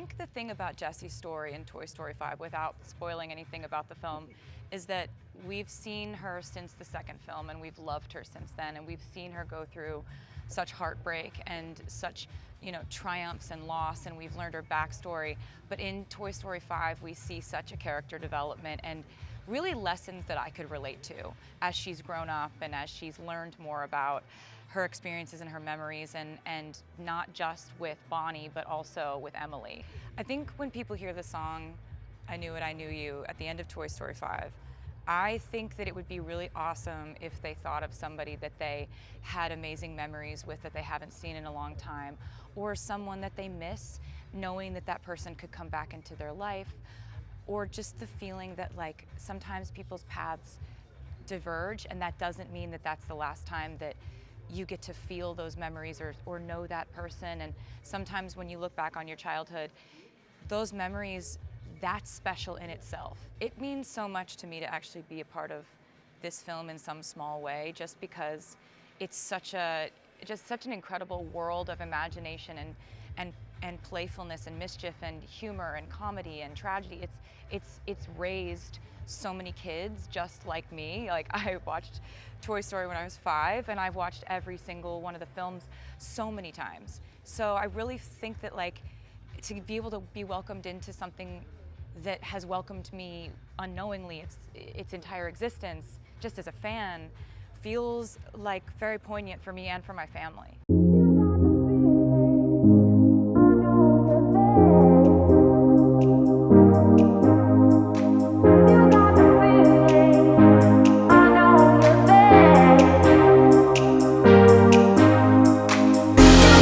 think the thing about Jessie's story in Toy Story 5, without spoiling anything about the film, is that we've seen her since the second film and we've loved her since then, and we've seen her go through such heartbreak and such, triumphs and loss, and we've learned her backstory. But in Toy Story 5, we see such a character development and really lessons that I could relate to as she's grown up and as she's learned more about her experiences and her memories, and not just with Bonnie, but also with Emily. I think when people hear the song, I Knew It, I Knew You, at the end of Toy Story 5, I think that it would be really awesome if they thought of somebody that they had amazing memories with that they haven't seen in a long time, or someone that they miss, knowing that that person could come back into their life, or just the feeling that sometimes people's paths diverge, and that doesn't mean that that's the last time that you get to feel those memories or know that person. And sometimes when you look back on your childhood, those memories, that's special in itself. It means so much to me to actually be a part of this film in some small way, just because it's such an incredible world of imagination and playfulness and mischief and humor and comedy and tragedy. It's raised so many kids just like me. I watched Toy Story when I was 5, and I've watched every single one of the films so many times. So I really think that to be able to be welcomed into something that has welcomed me unknowingly its entire existence, just as a fan, feels very poignant for me and for my family.